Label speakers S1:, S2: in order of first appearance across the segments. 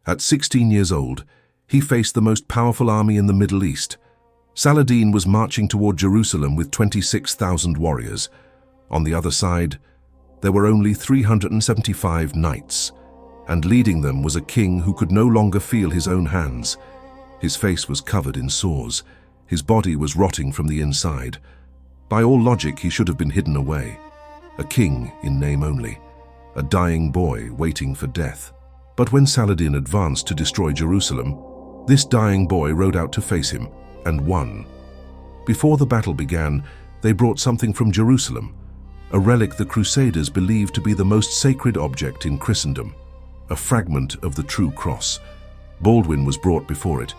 S1: At 16 years old, he faced the most powerful army in the Middle East. Saladin was marching toward Jerusalem with 26,000 warriors. On the other side, there were only 375 knights, and leading them was a king who could no longer feel his own hands. His face was covered in sores. His body was rotting from the inside. By all logic, he should have been hidden away. A king in name only, a dying boy waiting for death. But when Saladin advanced to destroy Jerusalem, this dying boy rode out to face him and won. Before the battle began, they brought something from Jerusalem, a relic the Crusaders believed to be the most sacred object in Christendom, a fragment of the true cross. Baldwin was brought before it.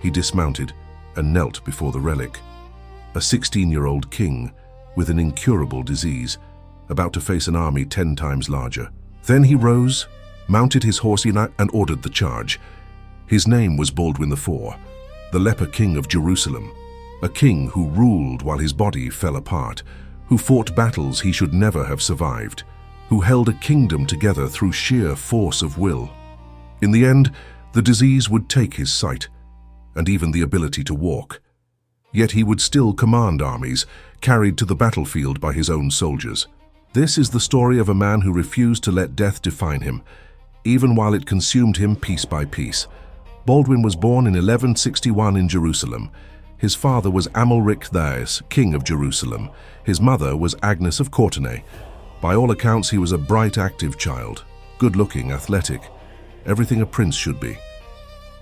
S1: He dismounted and knelt before the relic. A 16-year-old king with an incurable disease, about to face an army 10 times larger. Then he rose, mounted his horse and ordered the charge. His name was Baldwin IV, the Leper King of Jerusalem, a king who ruled while his body fell apart, who fought battles he should never have survived, who held a kingdom together through sheer force of will. In the end, the disease would take his sight, and even the ability to walk. Yet he would still command armies, carried to the battlefield by his own soldiers. This is the story of a man who refused to let death define him, even while it consumed him piece by piece. Baldwin was born in 1161 in Jerusalem. His father was Amalric IV, king of Jerusalem. His mother was Agnes of Courtenay. By all accounts, he was a bright, active child, good-looking, athletic, everything a prince should be.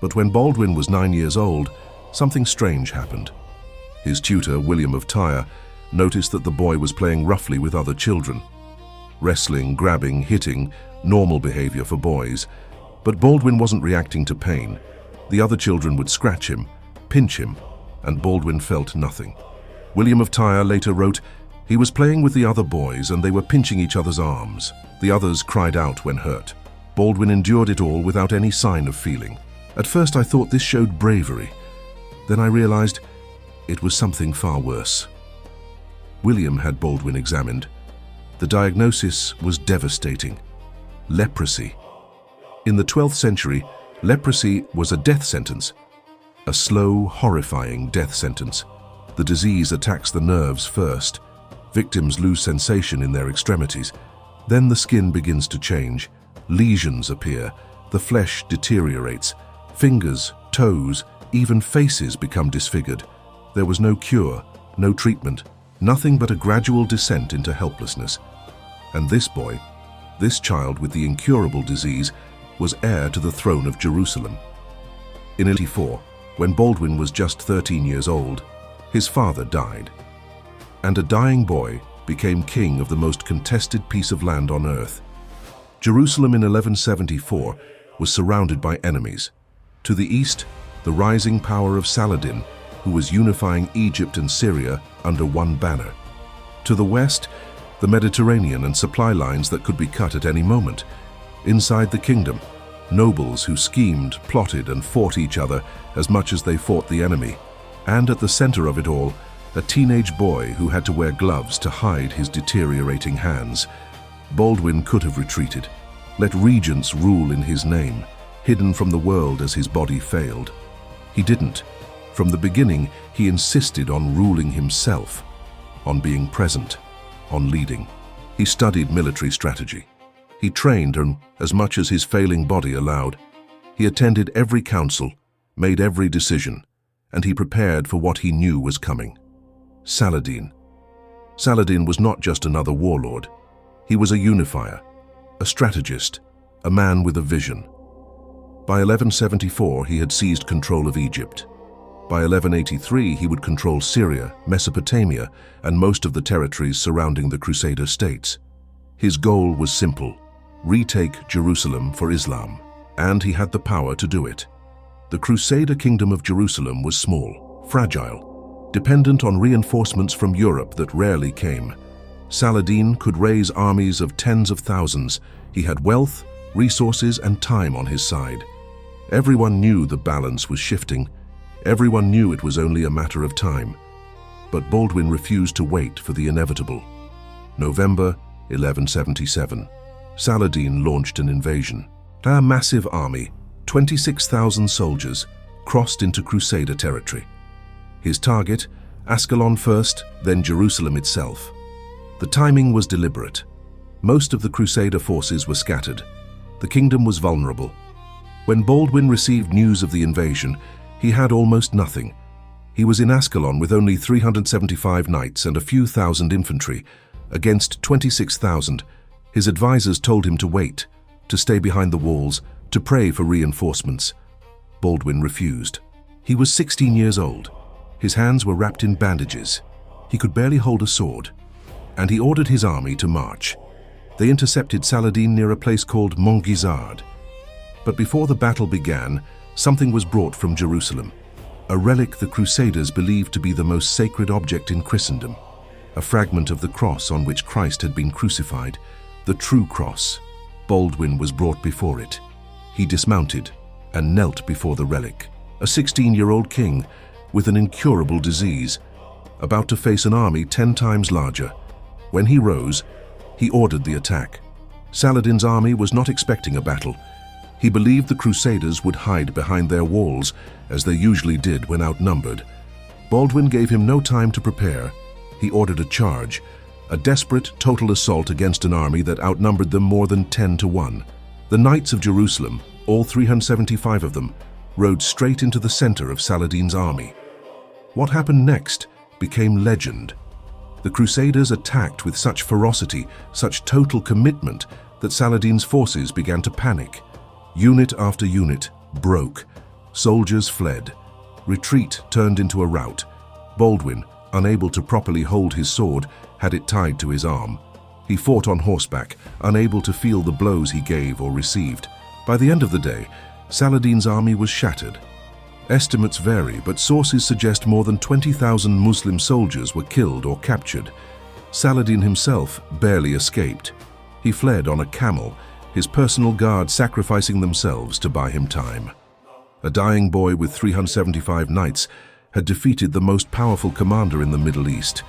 S1: But when Baldwin was 9 years old, something strange happened. His tutor, William of Tyre, noticed that the boy was playing roughly with other children. Wrestling, grabbing, hitting, normal behavior for boys. But Baldwin wasn't reacting to pain. The other children would scratch him, pinch him, and Baldwin felt nothing. William of Tyre later wrote, "He was playing with the other boys and they were pinching each other's arms. The others cried out when hurt. Baldwin endured it all without any sign of feeling. At first I thought this showed bravery. Then I realized it was something far worse." William had Baldwin examined. The diagnosis was devastating: leprosy. In the 12th century, leprosy was a death sentence. A slow, horrifying death sentence. The disease attacks the nerves first. Victims lose sensation in their extremities. Then the skin begins to change. Lesions appear. The flesh deteriorates. Fingers, toes, even faces become disfigured. There was no cure, no treatment, nothing but a gradual descent into helplessness. And this boy, this child with the incurable disease, was heir to the throne of Jerusalem. In 1884, when Baldwin was just 13 years old, his father died. And a dying boy became king of the most contested piece of land on earth. Jerusalem in 1174 was surrounded by enemies. To the east, the rising power of Saladin, who was unifying Egypt and Syria under one banner. To the west, the Mediterranean and supply lines that could be cut at any moment. Inside the kingdom, nobles who schemed, plotted, and fought each other as much as they fought the enemy. And at the center of it all, a teenage boy who had to wear gloves to hide his deteriorating hands. Baldwin could have retreated, let regents rule in his name, hidden from the world as his body failed. He didn't. From the beginning, he insisted on ruling himself, on being present, on leading. He studied military strategy. He trained as much as his failing body allowed. He attended every council, made every decision, and he prepared for what he knew was coming. Saladin. Saladin was not just another warlord. He was a unifier, a strategist, a man with a vision. By 1174, he had seized control of Egypt. By 1183, he would control Syria, Mesopotamia, and most of the territories surrounding the Crusader states. His goal was simple: retake Jerusalem for Islam, and he had the power to do it. The Crusader kingdom of Jerusalem was small, fragile, dependent on reinforcements from Europe that rarely came. Saladin could raise armies of tens of thousands. He had wealth, resources, and time on his side. Everyone knew the balance was shifting. Everyone knew it was only a matter of time. But Baldwin refused to wait for the inevitable. November 1177. Saladin launched an invasion. A massive army, 26,000 soldiers crossed into Crusader territory. His target, Ascalon first, then Jerusalem itself. The timing was deliberate. Most of the Crusader forces were scattered. The kingdom was vulnerable. When Baldwin received news of the invasion, he had almost nothing. He was in Ascalon with only 375 knights and a few thousand infantry, against 26,000. His advisors told him to wait, to stay behind the walls, to pray for reinforcements. Baldwin refused. He was 16 years old. His hands were wrapped in bandages. He could barely hold a sword. And he ordered his army to march. They intercepted Saladin near a place called Montgisard. But before the battle began, something was brought from Jerusalem. A relic the Crusaders believed to be the most sacred object in Christendom. A fragment of the cross on which Christ had been crucified, the true cross. Baldwin was brought before it. He dismounted and knelt before the relic. A 16-year-old king with an incurable disease, about to face an army 10 times larger. When he rose, he ordered the attack. Saladin's army was not expecting a battle. He believed the Crusaders would hide behind their walls, as they usually did when outnumbered. Baldwin gave him no time to prepare. He ordered a charge, a desperate, total assault against an army that outnumbered them more than 10 to 1. The Knights of Jerusalem, all 375 of them, rode straight into the center of Saladin's army. What happened next became legend. The Crusaders attacked with such ferocity, such total commitment, that Saladin's forces began to panic. Unit after unit broke. Soldiers fled. Retreat turned into a rout. Baldwin, unable to properly hold his sword, had it tied to his arm. He fought on horseback, unable to feel the blows he gave or received. By the end of the day, Saladin's army was shattered. Estimates vary, but sources suggest more than 20,000 Muslim soldiers were killed or captured. Saladin himself barely escaped. He fled on a camel, his personal guard sacrificing themselves to buy him time. A dying boy with 375 knights had defeated the most powerful commander in the Middle East.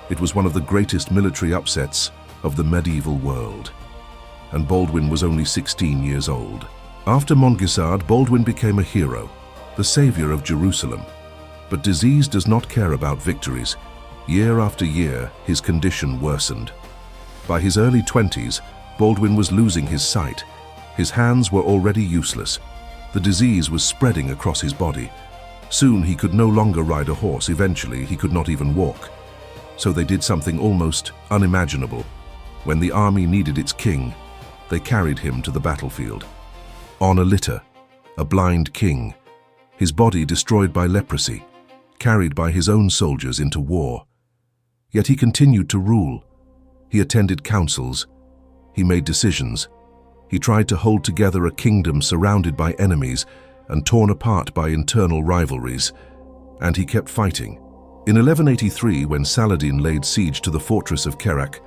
S1: It was one of the greatest military upsets of the medieval world. And Baldwin was only 16 years old. After Montgisard, Baldwin became a hero, the savior of Jerusalem. But disease does not care about victories. Year after year, his condition worsened. By his early 20s, Baldwin was losing his sight. His hands were already useless. The disease was spreading across his body. Soon he could no longer ride a horse. Eventually, he could not even walk. So they did something almost unimaginable. When the army needed its king, they carried him to the battlefield. On a litter, a blind king, his body destroyed by leprosy, carried by his own soldiers into war. Yet he continued to rule. He attended councils. He made decisions. He tried to hold together a kingdom surrounded by enemies and torn apart by internal rivalries. And he kept fighting. In 1183, when Saladin laid siege to the fortress of Kerak,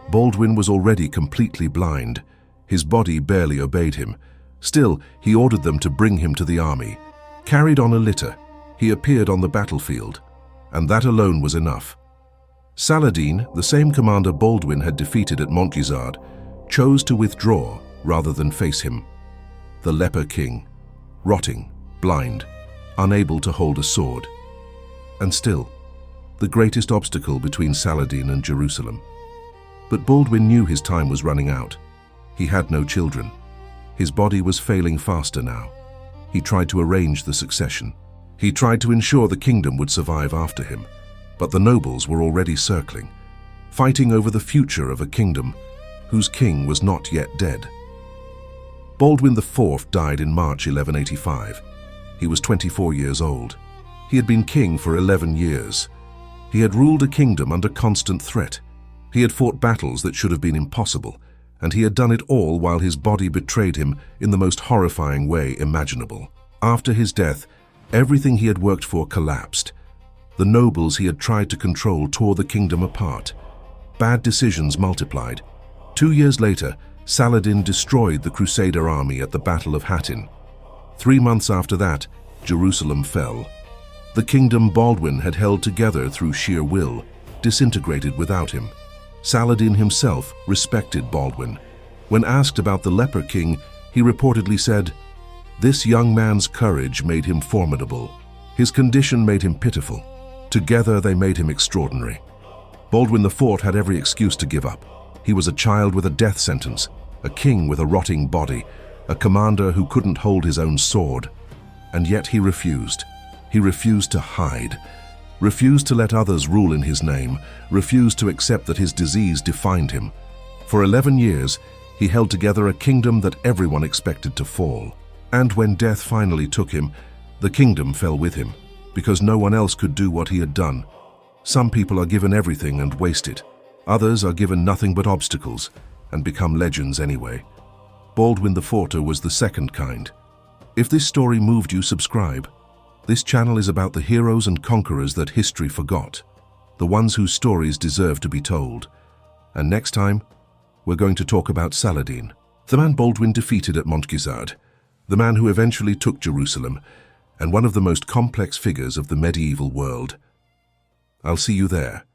S1: Baldwin was already completely blind. His body barely obeyed him. Still, he ordered them to bring him to the army. Carried on a litter, he appeared on the battlefield, and that alone was enough. Saladin, the same commander Baldwin had defeated at Montgisard, chose to withdraw rather than face him. The Leper King, rotting, blind, unable to hold a sword. And still, the greatest obstacle between Saladin and Jerusalem. But Baldwin knew his time was running out. He had no children. His body was failing faster now. He tried to arrange the succession. He tried to ensure the kingdom would survive after him. But the nobles were already circling, fighting over the future of a kingdom whose king was not yet dead. Baldwin IV died in March 1185. He was 24 years old. He had been king for 11 years. He had ruled a kingdom under constant threat. He had fought battles that should have been impossible, and he had done it all while his body betrayed him in the most horrifying way imaginable. After his death, everything he had worked for collapsed. The nobles he had tried to control tore the kingdom apart. Bad decisions multiplied. 2 years later, Saladin destroyed the Crusader army at the Battle of Hattin. 3 months after that, Jerusalem fell. The kingdom Baldwin had held together through sheer will disintegrated without him. Saladin himself respected Baldwin. When asked about the Leper King, he reportedly said, This young man's courage made him formidable. His condition made him pitiful. Together they made him extraordinary. Baldwin IV had every excuse to give up. He was a child with a death sentence, a king with a rotting body, a commander who couldn't hold his own sword. And yet he refused. He refused to hide, refused to let others rule in his name, refused to accept that his disease defined him. For 11 years, he held together a kingdom that everyone expected to fall. And when death finally took him, the kingdom fell with him, because no one else could do what he had done. Some people are given everything and waste it. Others are given nothing but obstacles and become legends anyway. Baldwin IV was the second kind. If this story moved you, subscribe. This channel is about the heroes and conquerors that history forgot, the ones whose stories deserve to be told. And next time, we're going to talk about Saladin, the man Baldwin defeated at Montgisard, the man who eventually took Jerusalem, and one of the most complex figures of the medieval world. I'll see you there.